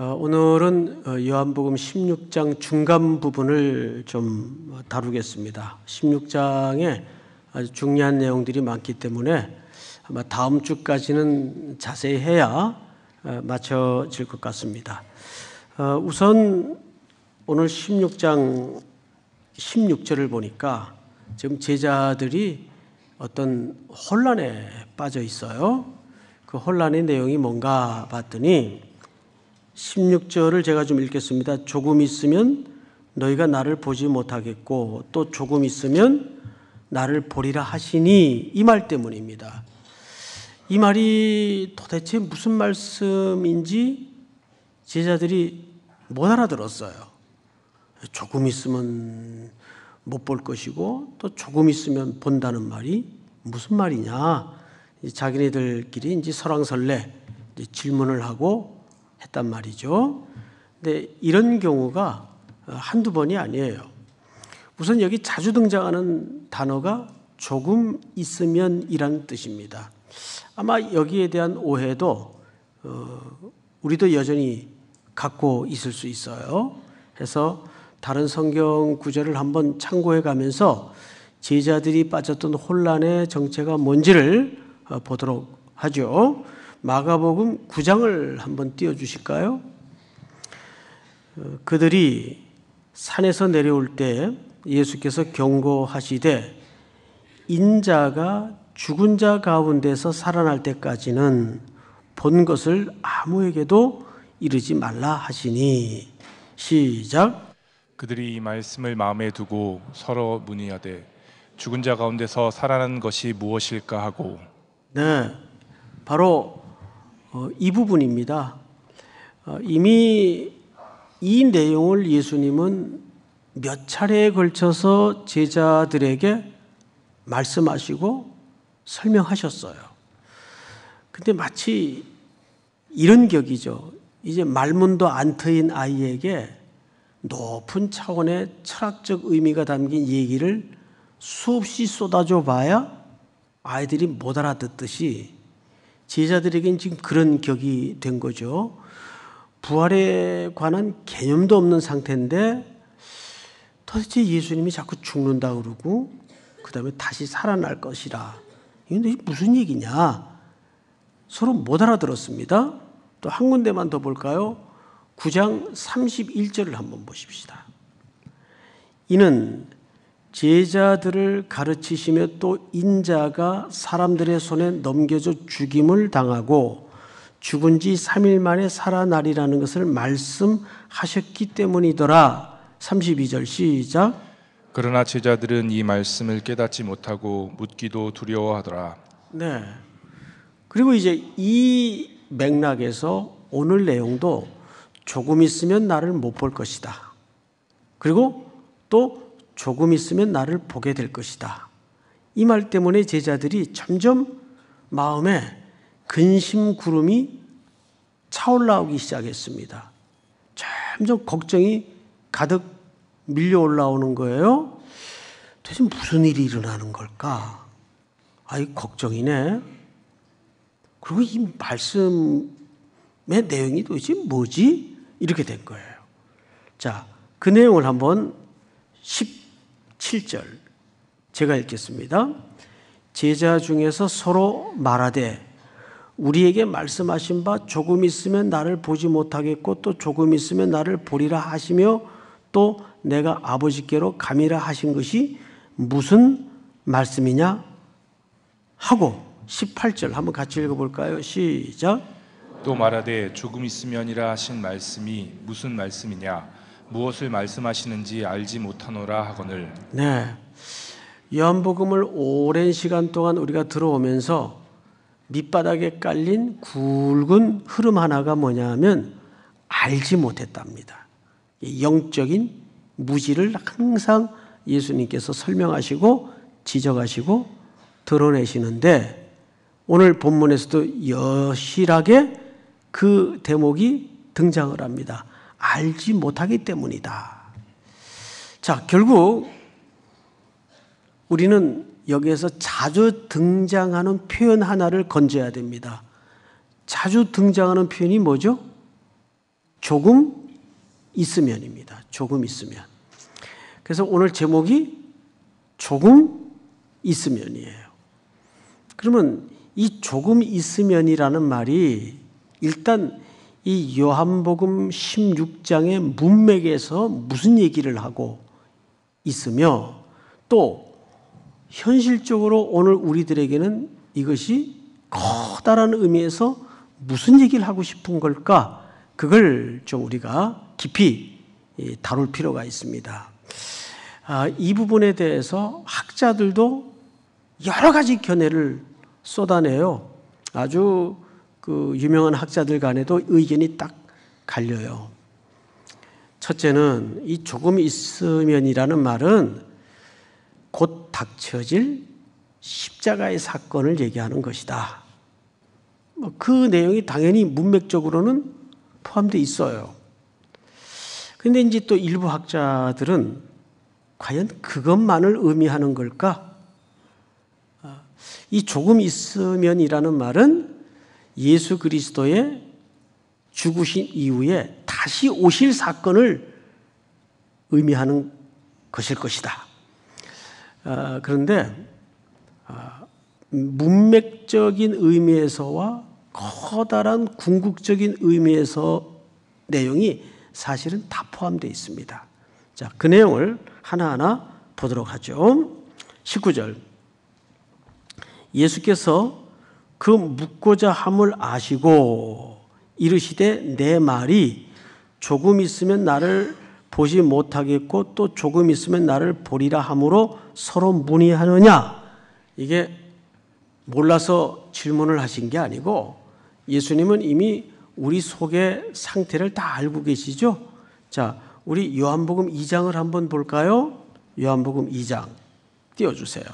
오늘은 요한복음 16장 중간 부분을 좀 다루겠습니다. 16장에 아주 중요한 내용들이 많기 때문에 아마 다음 주까지는 자세히 해야 맞춰질 것 같습니다. 우선 오늘 16장 16절을 보니까 지금 제자들이 어떤 혼란에 빠져 있어요. 그 혼란의 내용이 뭔가 봤더니 16절을 제가 좀 읽겠습니다. 조금 있으면 너희가 나를 보지 못하겠고 또 조금 있으면 나를 보리라 하시니, 이 말 때문입니다. 이 말이 도대체 무슨 말씀인지 제자들이 못 알아들었어요. 조금 있으면 못 볼 것이고 또 조금 있으면 본다는 말이 무슨 말이냐, 자기네들끼리 이제 설왕설래 질문을 하고 했단 말이죠. 근데 이런 경우가 한두 번이 아니에요. 우선 여기 자주 등장하는 단어가 조금 있으면이라는 뜻입니다. 아마 여기에 대한 오해도 우리도 여전히 갖고 있을 수 있어요. 그래서 다른 성경 구절을 한번 참고해 가면서 제자들이 빠졌던 혼란의 정체가 뭔지를 보도록 하죠. 마가복음 9장을 한번 띄워주실까요? 그들이 산에서 내려올 때 예수께서 경고하시되 인자가 죽은 자 가운데서 살아날 때까지는 본 것을 아무에게도 이르지 말라 하시니. 시작. 그들이 이 말씀을 마음에 두고 서로 문의하되 죽은 자 가운데서 살아난 것이 무엇일까 하고. 네, 바로 이 부분입니다. 이미 이 내용을 예수님은 몇 차례에 걸쳐서 제자들에게 말씀하시고 설명하셨어요. 근데 마치 이런 격이죠. 이제 말문도 안 트인 아이에게 높은 차원의 철학적 의미가 담긴 얘기를 수없이 쏟아줘 봐야 아이들이 못 알아듣듯이 제자들에게는 지금 그런 격이 된 거죠. 부활에 관한 개념도 없는 상태인데 도대체 예수님이 자꾸 죽는다 그러고 그 다음에 다시 살아날 것이라, 이게 무슨 얘기냐, 서로 못 알아들었습니다. 또 한 군데만 더 볼까요? 9장 31절을 한번 보십시다. 이는 제자들을 가르치시며 또 인자가 사람들의 손에 넘겨져 죽임을 당하고 죽은 지 3일 만에 살아나리라는 것을 말씀하셨기 때문이더라. 32절 시작. 그러나 제자들은 이 말씀을 깨닫지 못하고 묻기도 두려워하더라. 네. 그리고 이제 이 맥락에서 오늘 내용도 조금 있으면 나를 못 볼 것이다. 그리고 또 조금 있으면 나를 보게 될 것이다. 이 말 때문에 제자들이 점점 마음에 근심 구름이 차올라오기 시작했습니다. 점점 걱정이 가득 밀려 올라오는 거예요. 도대체 무슨 일이 일어나는 걸까? 아이, 걱정이네. 그리고 이 말씀의 내용이 도대체 뭐지? 이렇게 된 거예요. 자, 그 내용을 한번 17절 제가 읽겠습니다. 제자 중에서 서로 말하되 우리에게 말씀하신 바 조금 있으면 나를 보지 못하겠고 또 조금 있으면 나를 보리라 하시며 또 내가 아버지께로 가미라 하신 것이 무슨 말씀이냐 하고. 18절 한번 같이 읽어볼까요? 시작. 또 말하되 조금 있으면이라 하신 말씀이 무슨 말씀이냐, 무엇을 말씀하시는지 알지 못하노라 하거늘. 네, 요한복음을 오랜 시간 동안 우리가 들어오면서 밑바닥에 깔린 굵은 흐름 하나가 뭐냐면 알지 못했답니다. 영적인 무지를 항상 예수님께서 설명하시고 지적하시고 드러내시는데 오늘 본문에서도 여실하게 그 대목이 등장을 합니다. 알지 못하기 때문이다. 자, 결국 우리는 여기에서 자주 등장하는 표현 하나를 건져야 됩니다. 자주 등장하는 표현이 뭐죠? 조금 있으면입니다. 조금 있으면. 그래서 오늘 제목이 조금 있으면이에요. 그러면 이 조금 있으면이라는 말이 일단 이 요한복음 16장의 문맥에서 무슨 얘기를 하고 있으며 또 현실적으로 오늘 우리들에게는 이것이 커다란 의미에서 무슨 얘기를 하고 싶은 걸까? 그걸 좀 우리가 깊이 다룰 필요가 있습니다. 이 부분에 대해서 학자들도 여러 가지 견해를 쏟아내요. 아주 그 유명한 학자들 간에도 의견이 딱 갈려요. 첫째는 이 조금 있으면이라는 말은 곧 닥쳐질 십자가의 사건을 얘기하는 것이다. 그 내용이 당연히 문맥적으로는 포함되어 있어요. 그런데 이제 또 일부 학자들은 과연 그것만을 의미하는 걸까? 이 조금 있으면이라는 말은 예수 그리스도의 죽으신 이후에 다시 오실 사건을 의미하는 것일 것이다. 그런데 문맥적인 의미에서와 커다란 궁극적인 의미에서 내용이 사실은 다 포함되어 있습니다. 자, 그 내용을 하나하나 보도록 하죠. 19절. 예수께서 그 묻고자 함을 아시고 이르시되 내 말이 조금 있으면 나를 보지 못하겠고 또 조금 있으면 나를 보리라 함으로 서로 문의하느냐. 이게 몰라서 질문을 하신 게 아니고 예수님은 이미 우리 속의 상태를 다 알고 계시죠. 자, 우리 요한복음 2장을 한번 볼까요? 요한복음 2장 띄워주세요.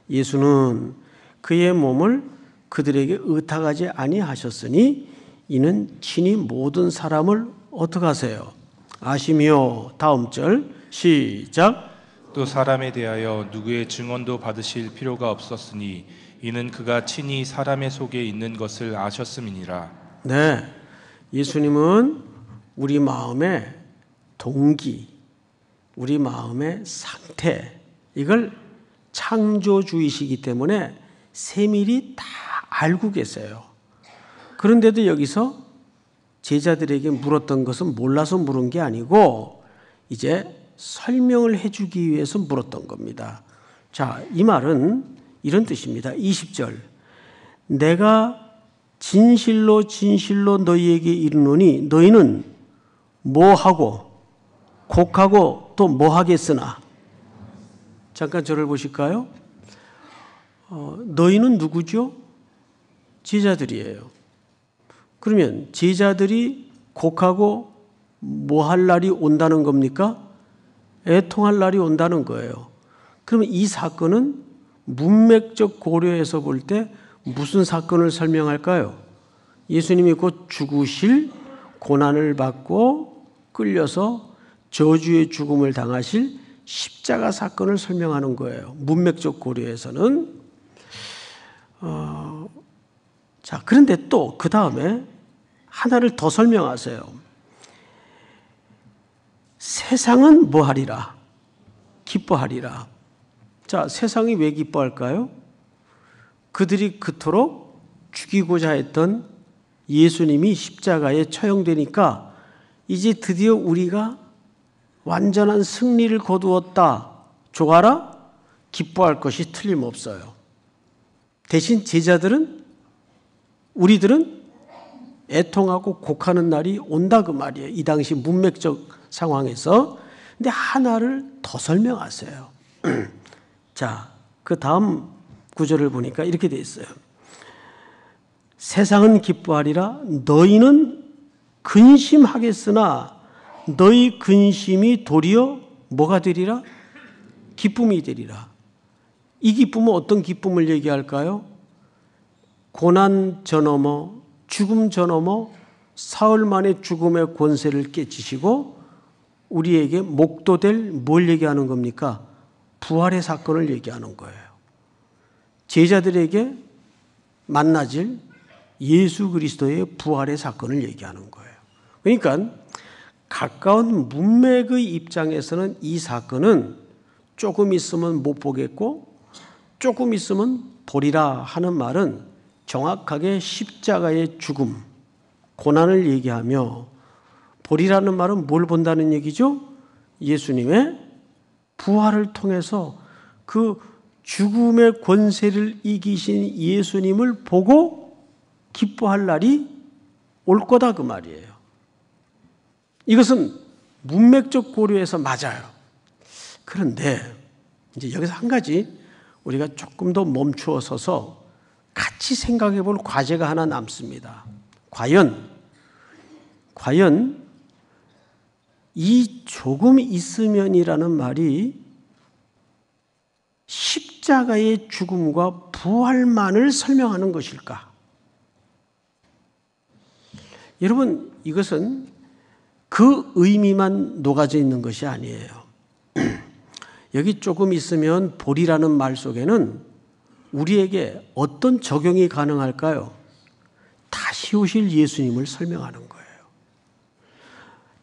예수는 그의 몸을 그들에게 의탁하지 아니하셨으니 이는 친히 모든 사람을 어떻게 하세요? 아시며. 다음 절 시작. 또 사람에 대하여 누구의 증언도 받으실 필요가 없었으니 이는 그가 친히 사람의 속에 있는 것을 아셨음이니라. 네, 예수님은 우리 마음의 동기, 우리 마음의 상태, 이걸 창조주이시기 때문에 세밀히 다 알고 계세요. 그런데도 여기서 제자들에게 물었던 것은 몰라서 물은 게 아니고 이제 설명을 해주기 위해서 물었던 겁니다. 자, 이 말은 이런 뜻입니다. 20절. 내가 진실로 진실로 너희에게 이르노니 너희는 뭐하고 곡하고 또 뭐하겠으나. 잠깐 저를 보실까요? 너희는 누구죠? 제자들이에요. 그러면 제자들이 곡하고 뭐 할 날이 온다는 겁니까? 애통할 날이 온다는 거예요. 그러면 이 사건은 문맥적 고려에서 볼 때 무슨 사건을 설명할까요? 예수님이 곧 죽으실 고난을 받고 끌려서 저주의 죽음을 당하실 십자가 사건을 설명하는 거예요. 문맥적 고려에서는. 자, 그런데 또 그 다음에 하나를 더 설명하세요. 세상은 뭐 하리라? 기뻐하리라. 자, 세상이 왜 기뻐할까요? 그들이 그토록 죽이고자 했던 예수님이 십자가에 처형되니까 이제 드디어 우리가 완전한 승리를 거두었다. 좋아라? 기뻐할 것이 틀림없어요. 대신 제자들은, 우리들은 애통하고 곡하는 날이 온다 그 말이에요. 이 당시 문맥적 상황에서. 근데 하나를 더 설명하세요. 자, 그 다음 구절을 보니까 이렇게 돼 있어요. 세상은 기뻐하리라. 너희는 근심하겠으나 너희 근심이 도리어 뭐가 되리라? 기쁨이 되리라. 이 기쁨은 어떤 기쁨을 얘기할까요? 고난 저넘어 죽음 저넘어 사흘 만에 죽음의 권세를 깨치시고 우리에게 목도될 뭘 얘기하는 겁니까? 부활의 사건을 얘기하는 거예요. 제자들에게 만나질 예수 그리스도의 부활의 사건을 얘기하는 거예요. 그러니까 가까운 문맥의 입장에서는 이 사건은 조금 있으면 못 보겠고 조금 있으면 보리라 하는 말은 정확하게 십자가의 죽음, 고난을 얘기하며, 보리라는 말은 뭘 본다는 얘기죠? 예수님의 부활을 통해서 그 죽음의 권세를 이기신 예수님을 보고 기뻐할 날이 올 거다 그 말이에요. 이것은 문맥적 고려에서 맞아요. 그런데 이제 여기서 한 가지 우리가 조금 더 멈추어 서서 같이 생각해 볼 과제가 하나 남습니다. 과연 이 조금 있으면이라는 말이 십자가의 죽음과 부활만을 설명하는 것일까? 여러분, 이것은 그 의미만 녹아져 있는 것이 아니에요. 여기 조금 있으면 보리라는 말 속에는 우리에게 어떤 적용이 가능할까요? 다시 오실 예수님을 설명하는 거예요.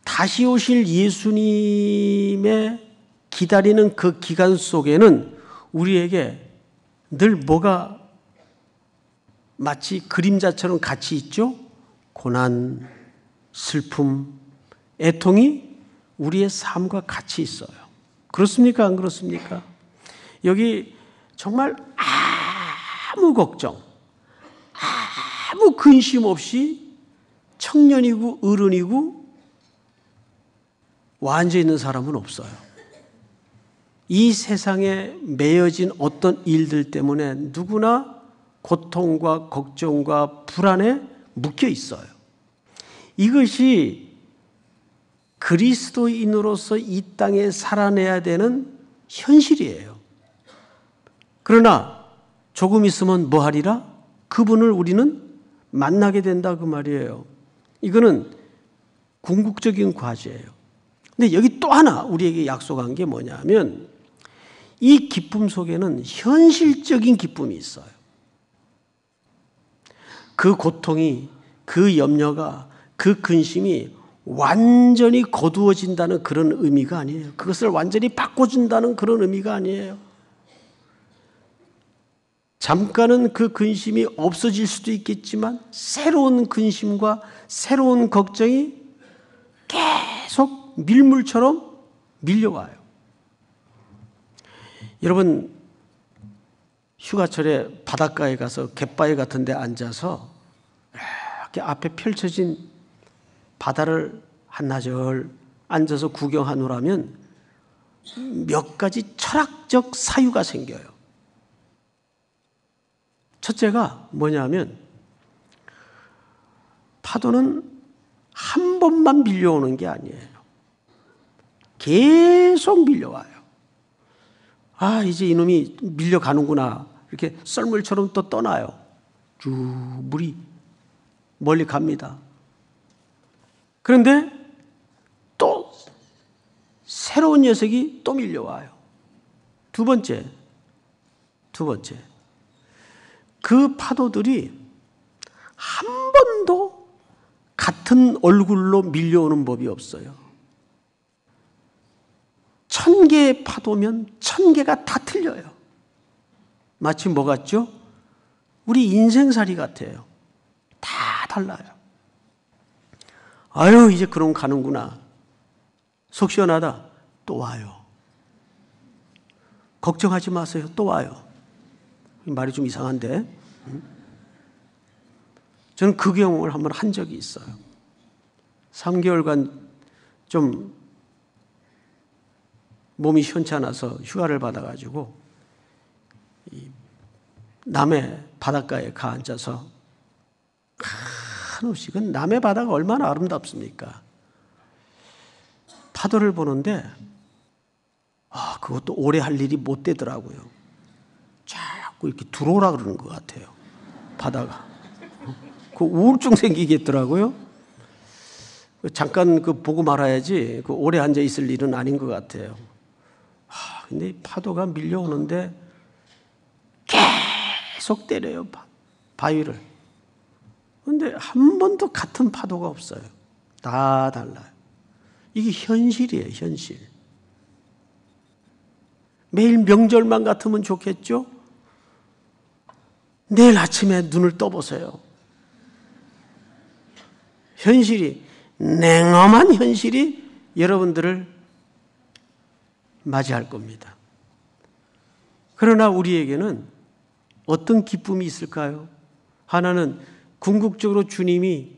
다시 오실 예수님의 기다리는 그 기간 속에는 우리에게 늘 뭐가 마치 그림자처럼 같이 있죠? 고난, 슬픔, 애통이 우리의 삶과 같이 있어요. 그렇습니까? 안 그렇습니까? 여기 정말 아무 걱정, 아무 근심 없이 청년이고 어른이고 완전히 있는 사람은 없어요. 이 세상에 매여진 어떤 일들 때문에 누구나 고통과 걱정과 불안에 묶여 있어요. 이것이 그리스도인으로서 이 땅에 살아내야 되는 현실이에요. 그러나 조금 있으면 뭐 하리라? 그분을 우리는 만나게 된다 그 말이에요. 이거는 궁극적인 과제예요. 근데 여기 또 하나 우리에게 약속한 게 뭐냐면 이 기쁨 속에는 현실적인 기쁨이 있어요. 그 고통이, 그 염려가, 그 근심이 완전히 거두어진다는 그런 의미가 아니에요. 그것을 완전히 바꿔준다는 그런 의미가 아니에요. 잠깐은 그 근심이 없어질 수도 있겠지만 새로운 근심과 새로운 걱정이 계속 밀물처럼 밀려와요. 여러분, 휴가철에 바닷가에 가서 갯바위 같은 데 앉아서 이렇게 앞에 펼쳐진 바다를 한나절 앉아서 구경하노라면 몇 가지 철학적 사유가 생겨요. 첫째가 뭐냐면 파도는 한 번만 밀려오는 게 아니에요. 계속 밀려와요. 아, 이제 이놈이 밀려가는구나. 이렇게 썰물처럼 또 떠나요. 쭉 물이 멀리 갑니다. 그런데 또 새로운 녀석이 또 밀려와요. 두 번째. 그 파도들이 한 번도 같은 얼굴로 밀려오는 법이 없어요. 1000개의 파도면 1000개가 다 틀려요. 마치 뭐 같죠? 우리 인생살이 같아요. 다 달라요. 아유, 이제 그럼 가는구나. 속 시원하다. 또 와요. 걱정하지 마세요. 또 와요. 말이 좀 이상한데. 저는 그 경험을 한번 한 적이 있어요. 3개월간 좀 몸이 시원찮아서 휴가를 받아가지고 남해 바닷가에 가 앉아서 한없이, 그 남해 바다가 얼마나 아름답습니까? 파도를 보는데 그것도 오래 할 일이 못 되더라고요. 자꾸 이렇게 들어오라 그러는 것 같아요. 바다가. 그 우울증 생기겠더라고요. 잠깐 그 보고 말아야지 그 오래 앉아 있을 일은 아닌 것 같아요. 근데 파도가 밀려오는데 계속 때려요. 바위를. 그런데 한 번도 같은 파도가 없어요. 다 달라요. 이게 현실이에요, 현실. 매일 명절만 같으면 좋겠죠? 내일 아침에 눈을 떠보세요. 현실이, 냉엄한 현실이 여러분들을 맞이할 겁니다. 그러나 우리에게는 어떤 기쁨이 있을까요? 하나는 궁극적으로 주님이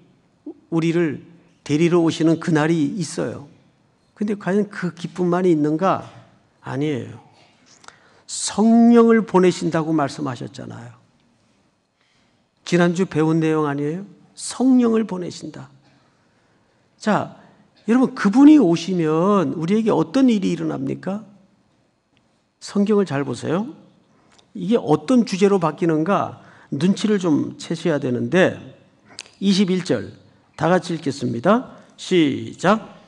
우리를 데리러 오시는 그날이 있어요. 근데 과연 그 기쁨만이 있는가? 아니에요. 성령을 보내신다고 말씀하셨잖아요. 지난주 배운 내용 아니에요? 성령을 보내신다. 자, 여러분, 그분이 오시면 우리에게 어떤 일이 일어납니까? 성경을 잘 보세요. 이게 어떤 주제로 바뀌는가 눈치를 좀 채셔야 되는데 21절 다 같이 읽겠습니다. 시작.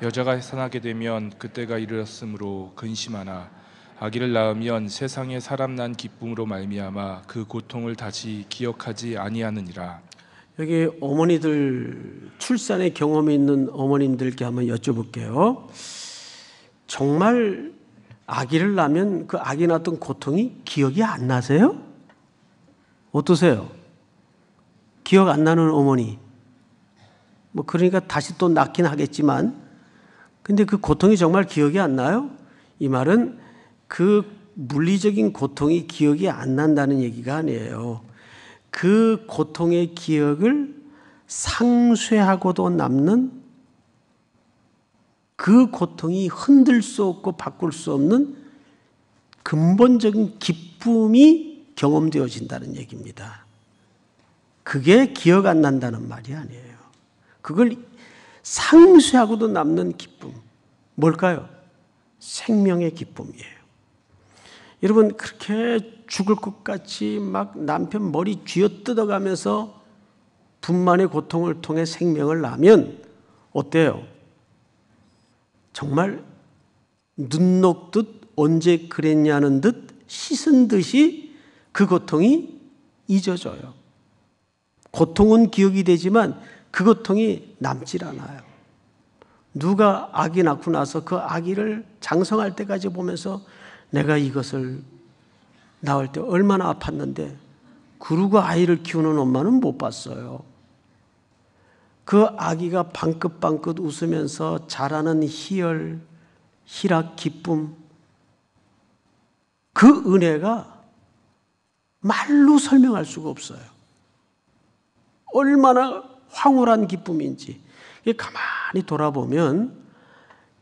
여자가 해산하게 되면 그때가 이르렀으므로 근심하나 아기를 낳으면 세상에 사람 난 기쁨으로 말미암아 그 고통을 다시 기억하지 아니하느니라. 여기 어머니들, 출산의 경험이 있는 어머님들께 한번 여쭤볼게요. 정말 아기를 낳으면 그 아기 낳았던 고통이 기억이 안 나세요? 어떠세요? 기억 안 나는 어머니. 뭐 그러니까 다시 또 낳긴 하겠지만, 근데 그 고통이 정말 기억이 안 나요? 이 말은 그 물리적인 고통이 기억이 안 난다는 얘기가 아니에요. 그 고통의 기억을 상쇄하고도 남는, 그 고통이 흔들 수 없고 바꿀 수 없는 근본적인 기쁨이 경험되어진다는 얘기입니다. 그게 기억 안 난다는 말이 아니에요. 그걸 상쇄하고도 남는 기쁨. 뭘까요? 생명의 기쁨이에요. 여러분, 그렇게 죽을 것 같이 막 남편 머리 쥐어뜯어가면서 분만의 고통을 통해 생명을 낳으면 어때요? 정말 눈 녹듯 언제 그랬냐는 듯 씻은 듯이 그 고통이 잊어져요. 고통은 기억이 되지만 그 고통이 남질 않아요. 누가 아기 낳고 나서 그 아기를 장성할 때까지 보면서 내가 이것을 낳을 때 얼마나 아팠는데 그러고 아이를 키우는 엄마는 못 봤어요. 그 아기가 방긋방긋 웃으면서 자라는 희열, 희락, 기쁨, 그 은혜가 말로 설명할 수가 없어요. 얼마나 황홀한 기쁨인지. 가만히 돌아보면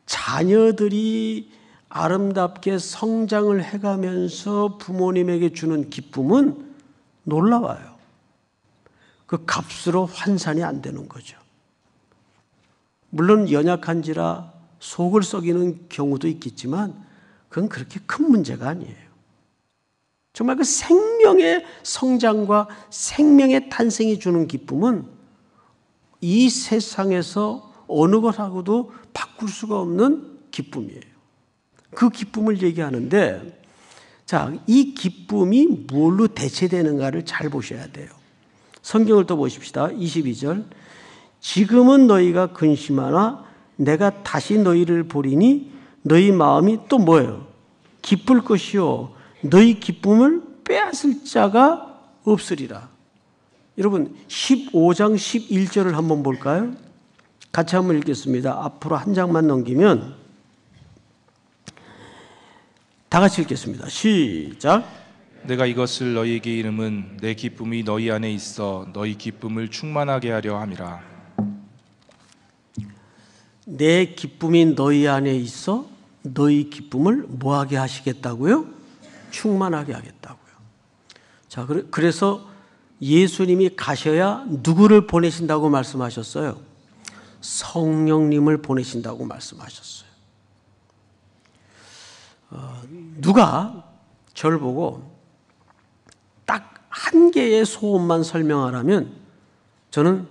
자녀들이 아름답게 성장을 해가면서 부모님에게 주는 기쁨은 놀라워요. 그 값으로 환산이 안 되는 거죠. 물론 연약한지라 속을 썩이는 경우도 있겠지만 그건 그렇게 큰 문제가 아니에요. 정말 그 생명의 성장과 생명의 탄생이 주는 기쁨은 이 세상에서 어느 것하고도 바꿀 수가 없는 기쁨이에요. 그 기쁨을 얘기하는데, 자, 이 기쁨이 뭘로 대체되는가를 잘 보셔야 돼요. 성경을 또 보십시다. 22절. 지금은 너희가 근심하나 내가 다시 너희를 보리니 너희 마음이 또 뭐예요? 기쁠 것이요 너희 기쁨을 빼앗을 자가 없으리라. 여러분 15장 11절을 한번 볼까요? 같이 한번 읽겠습니다. 앞으로 한 장만 넘기면 다 같이 읽겠습니다. 시작. 내가 이것을 너희에게 이름은 내 기쁨이 너희 안에 있어 너희 기쁨을 충만하게 하려 함이라. 내 기쁨이 너희 안에 있어 너희 기쁨을 뭐하게 하시겠다고요? 충만하게 하겠다고요. 자, 그래서 예수님이 가셔야 누구를 보내신다고 말씀하셨어요? 성령님을 보내신다고 말씀하셨어요. 누가 저를 보고 딱 한 개의 소원만 설명하라면 저는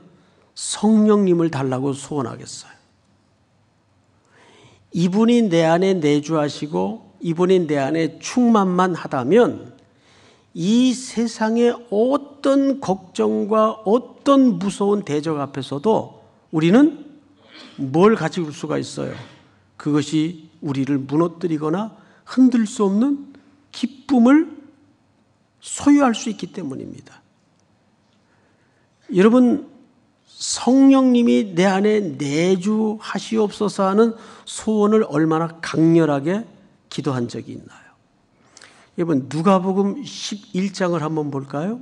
성령님을 달라고 소원하겠어요. 이분이 내 안에 내주하시고 이분이 내 안에 충만만 하다면 이 세상의 어떤 걱정과 어떤 무서운 대적 앞에서도 우리는 뭘 가질 수가 있어요? 그것이 우리를 무너뜨리거나 흔들 수 없는 기쁨을 소유할 수 있기 때문입니다. 여러분, 성령님이 내 안에 내주하시옵소서 하는 소원을 얼마나 강렬하게 기도한 적이 있나요? 여러분, 누가복음 11장을 한번 볼까요?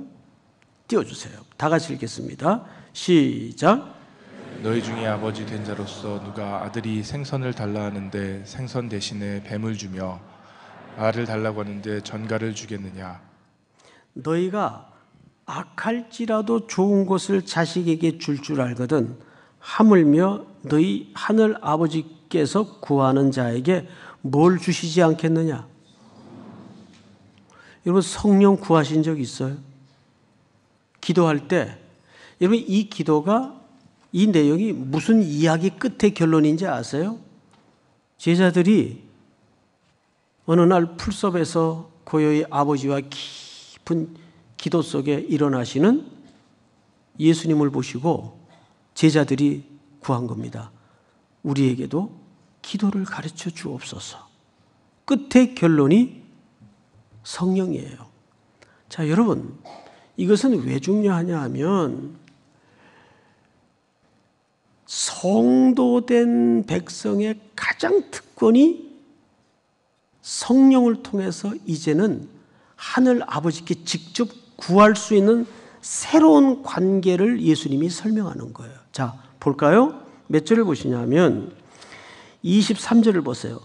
띄워주세요. 다 같이 읽겠습니다. 시작. 너희 중에 아버지 된 자로서 누가 아들이 생선을 달라 하는데 생선 대신에 뱀을 주며 알을 달라고 하는데 전갈을 주겠느냐? 너희가 악할지라도 좋은 것을 자식에게 줄 알거든 하물며 너희 하늘 아버지께서 구하는 자에게 뭘 주시지 않겠느냐? 여러분, 성령 구하신 적 있어요? 기도할 때 여러분, 이 기도가, 이 내용이 무슨 이야기 끝의 결론인지 아세요? 제자들이 어느 날 풀섭에서 고요히 아버지와 깊은 기도 속에 일어나시는 예수님을 보시고 제자들이 구한 겁니다. 우리에게도 기도를 가르쳐 주옵소서. 끝의 결론이 성령이에요. 자, 여러분, 이것은 왜 중요하냐 하면 성도된 백성의 가장 특권이 성령을 통해서 이제는 하늘 아버지께 직접 구할 수 있는 새로운 관계를 예수님이 설명하는 거예요. 자, 볼까요? 몇 절을 보시냐면 23절을 보세요.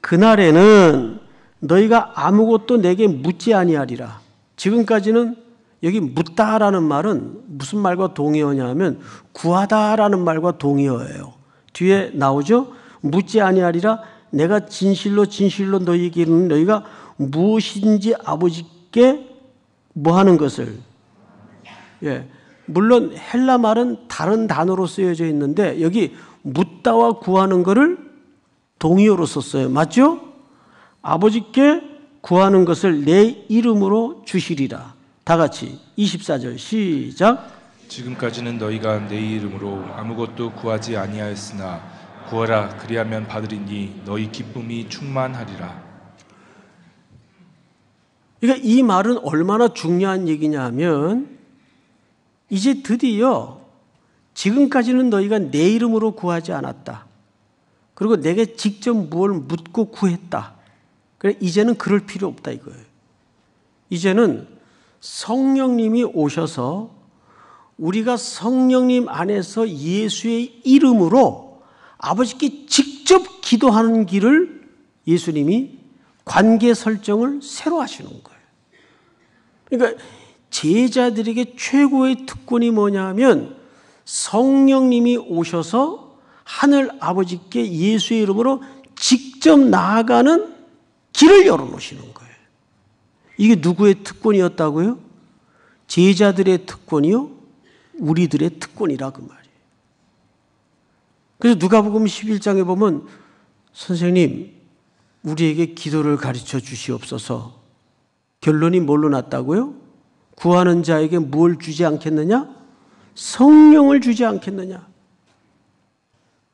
그날에는 너희가 아무것도 내게 묻지 아니하리라. 지금까지는 여기 묻다라는 말은 무슨 말과 동의어냐면 구하다라는 말과 동의어예요. 뒤에 나오죠? 묻지 아니하리라. 내가 진실로 진실로 너희에게 이르는 너희가 무엇인지 아버지께 뭐 하는 것을, 물론 헬라 말은 다른 단어로 쓰여져 있는데 여기 묻다와 구하는 것을 동의어로 썼어요. 맞죠? 아버지께 구하는 것을 내 이름으로 주시리라. 다 같이 24절 시작. 지금까지는 너희가 내 이름으로 아무것도 구하지 아니하였으나 구하라 그리하면 받으리니 너희 기쁨이 충만하리라. 그러니까 이 말은 얼마나 중요한 얘기냐 하면 이제 드디어 지금까지는 너희가 내 이름으로 구하지 않았다. 그리고 내게 직접 뭘 묻고 구했다. 그래, 이제는 그럴 필요 없다 이거예요. 이제는 성령님이 오셔서 우리가 성령님 안에서 예수의 이름으로 아버지께 직접 기도하는 길을 예수님이 관계 설정을 새로 하시는 거예요. 그러니까 제자들에게 최고의 특권이 뭐냐 하면 성령님이 오셔서 하늘 아버지께 예수의 이름으로 직접 나아가는 길을 열어놓으시는 거예요. 이게 누구의 특권이었다고요? 제자들의 특권이요? 우리들의 특권이라 그 말이에요. 그래서 누가복음 11장에 보면 선생님 우리에게 기도를 가르쳐 주시옵소서. 결론이 뭘로 났다고요? 구하는 자에게 뭘 주지 않겠느냐? 성령을 주지 않겠느냐?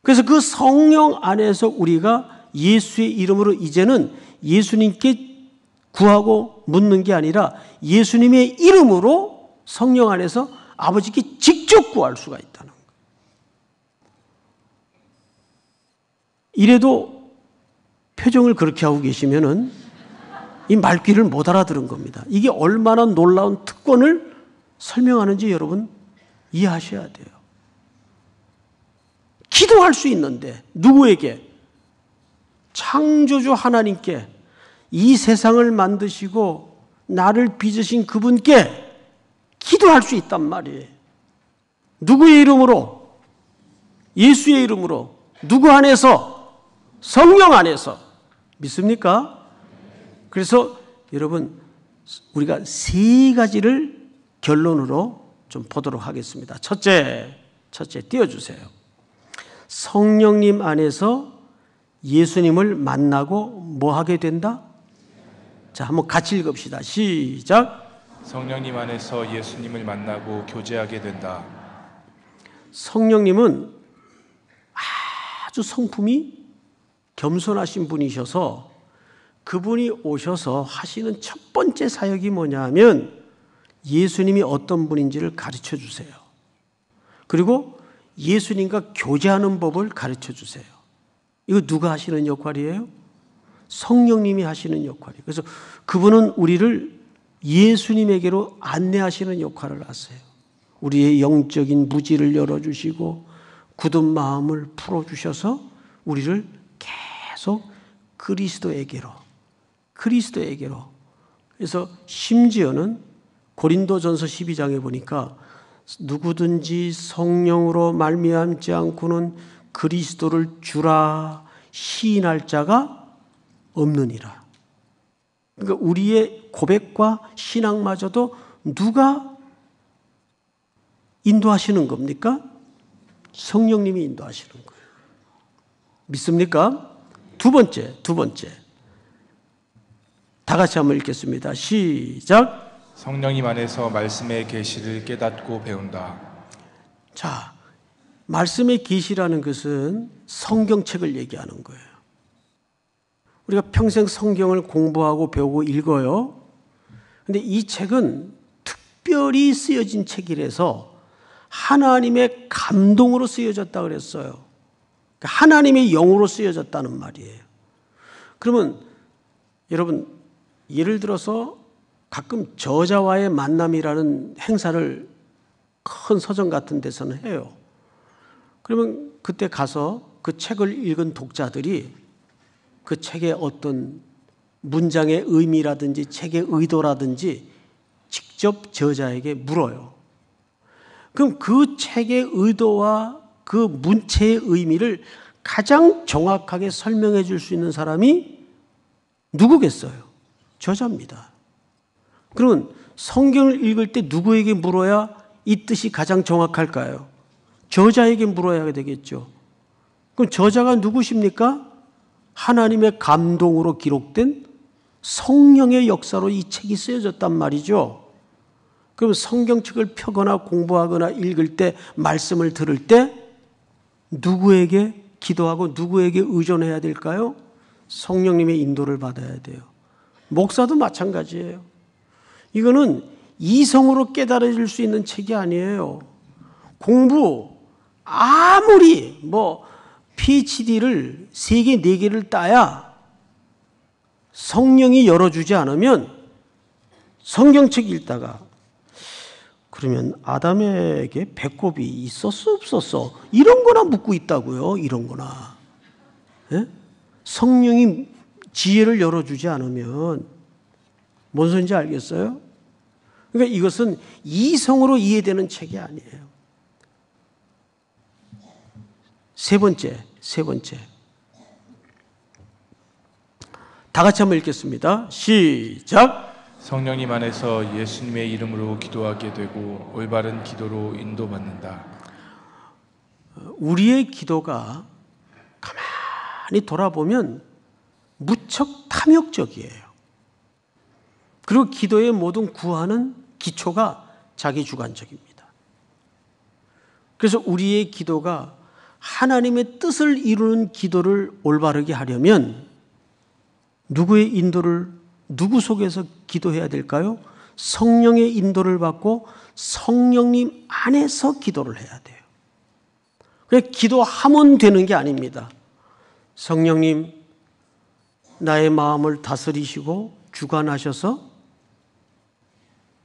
그래서 그 성령 안에서 우리가 예수의 이름으로 이제는 예수님께 구하고 묻는 게 아니라 예수님의 이름으로 성령 안에서 아버지께 직접 구할 수가 있다는 거예요. 이래도 표정을 그렇게 하고 계시면은 이 말귀를 못 알아들은 겁니다. 이게 얼마나 놀라운 특권을 설명하는지 여러분 이해하셔야 돼요. 기도할 수 있는데 누구에게? 창조주 하나님께, 이 세상을 만드시고 나를 빚으신 그분께 기도할 수 있단 말이에요. 누구의 이름으로? 예수의 이름으로. 누구 안에서? 성령 안에서. 믿습니까? 그래서 여러분 우리가 세 가지를 결론으로 좀 보도록 하겠습니다. 첫째 띄워주세요. 성령님 안에서 예수님을 만나고 뭐 하게 된다? 자, 한번 같이 읽읍시다. 시작. 성령님 안에서 예수님을 만나고 교제하게 된다. 성령님은 아주 성품이 겸손하신 분이셔서 그분이 오셔서 하시는 첫 번째 사역이 뭐냐 하면 예수님이 어떤 분인지를 가르쳐 주세요. 그리고 예수님과 교제하는 법을 가르쳐 주세요. 이거 누가 하시는 역할이에요? 성령님이 하시는 역할이에요. 그래서 그분은 우리를 예수님에게로 안내하시는 역할을 하세요. 우리의 영적인 무지를 열어주시고 굳은 마음을 풀어주셔서 우리를 계속 그리스도에게로. 그래서 심지어는 고린도전서 12장에 보니까 누구든지 성령으로 말미암지 않고는 그리스도를 주라 시인할 자가 없느니라. 그러니까 우리의 고백과 신앙마저도 누가 인도하시는 겁니까? 성령님이 인도하시는 거예요. 믿습니까? 두 번째. 다 같이 한번 읽겠습니다. 시작. 성령님 안에서 말씀의 계시를 깨닫고 배운다. 자, 말씀의 계시라는 것은 성경책을 얘기하는 거예요. 우리가 평생 성경을 공부하고 배우고 읽어요. 근데 이 책은 특별히 쓰여진 책이라서 하나님의 감동으로 쓰여졌다 그랬어요. 하나님의 영으로 쓰여졌다는 말이에요. 그러면 여러분, 예를 들어서 가끔 저자와의 만남이라는 행사를 큰 서점 같은 데서는 해요. 그러면 그때 가서 그 책을 읽은 독자들이 그 책의 어떤 문장의 의미라든지 책의 의도라든지 직접 저자에게 물어요. 그럼 그 책의 의도와 그 문체의 의미를 가장 정확하게 설명해 줄 수 있는 사람이 누구겠어요? 저자입니다. 그러면 성경을 읽을 때 누구에게 물어야 이 뜻이 가장 정확할까요? 저자에게 물어야 되겠죠. 그럼 저자가 누구십니까? 하나님의 감동으로 기록된 성령의 역사로 이 책이 쓰여졌단 말이죠. 그럼 성경책을 펴거나 공부하거나 읽을 때, 말씀을 들을 때 누구에게 기도하고 누구에게 의존해야 될까요? 성령님의 인도를 받아야 돼요. 목사도 마찬가지예요. 이거는 이성으로 깨달아질 수 있는 책이 아니에요. 공부 아무리 PhD를 3개, 4개를 따야 성령이 열어주지 않으면 성경책 읽다가 그러면 아담에게 배꼽이 있었어 없었어? 이런 거나 묻고 있다고요. 이런 거나. 예? 성령이 지혜를 열어주지 않으면 뭔 소리인지 알겠어요? 그러니까 이것은 이성으로 이해되는 책이 아니에요. 세 번째. 다 같이 한번 읽겠습니다. 시작. 성령님 안에서 예수님의 이름으로 기도하게 되고 올바른 기도로 인도받는다. 우리의 기도가 가만히 돌아보면 무척 탐욕적이에요. 그리고 기도의 모든 구하는 기초가 자기주관적입니다. 그래서 우리의 기도가 하나님의 뜻을 이루는 기도를 올바르게 하려면 누구의 인도를, 누구 속에서 기도해야 될까요? 성령의 인도를 받고 성령님 안에서 기도를 해야 돼요. 그래서 기도하면 되는 게 아닙니다. 성령님, 나의 마음을 다스리시고 주관하셔서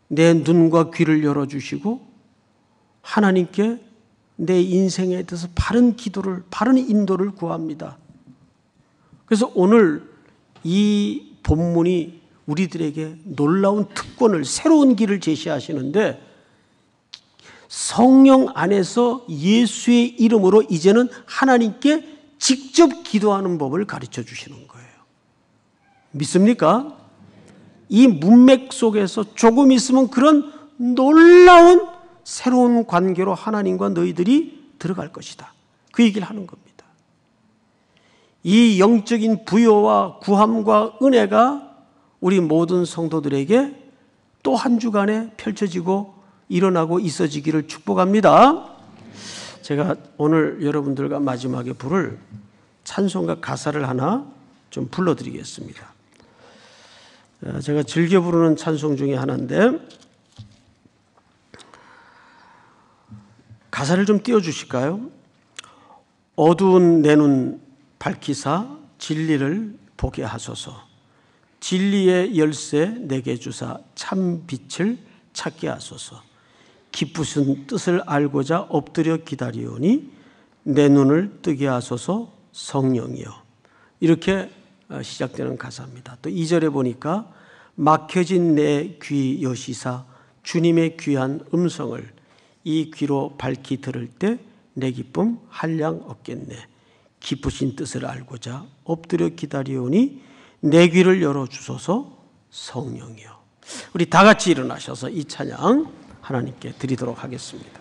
내 눈과 귀를 열어주시고 하나님께 내 인생에 대해서 바른 기도를, 바른 인도를 구합니다. 그래서 오늘 이 본문이 우리들에게 놀라운 특권을, 새로운 길을 제시하시는데 성령 안에서 예수의 이름으로 이제는 하나님께 직접 기도하는 법을 가르쳐 주시는 거예요. 믿습니까? 이 문맥 속에서 조금 있으면 그런 놀라운 새로운 관계로 하나님과 너희들이 들어갈 것이다. 그 얘기를 하는 겁니다. 이 영적인 부여와 구함과 은혜가 우리 모든 성도들에게 또 한 주간에 펼쳐지고 일어나고 있어지기를 축복합니다. 제가 오늘 여러분들과 마지막에 부를 찬송가 가사를 하나 좀 불러드리겠습니다. 제가 즐겨 부르는 찬송 중에 하나인데 가사를 좀 띄워주실까요? 어두운 내 눈 밝히사 진리를 보게 하소서. 진리의 열쇠 내게 주사 참 빛을 찾게 하소서. 기쁘신 뜻을 알고자 엎드려 기다리오니 내 눈을 뜨게 하소서 성령이여. 이렇게 시작되는 가사입니다. 또 2절에 보니까 막혀진 내 귀 여시사 주님의 귀한 음성을 이 귀로 밝히 들을 때 내 기쁨 한량 없겠네. 기쁘신 뜻을 알고자 엎드려 기다리오니 내 귀를 열어주소서 성령이여. 우리 다 같이 일어나셔서 이 찬양 하나님께 드리도록 하겠습니다.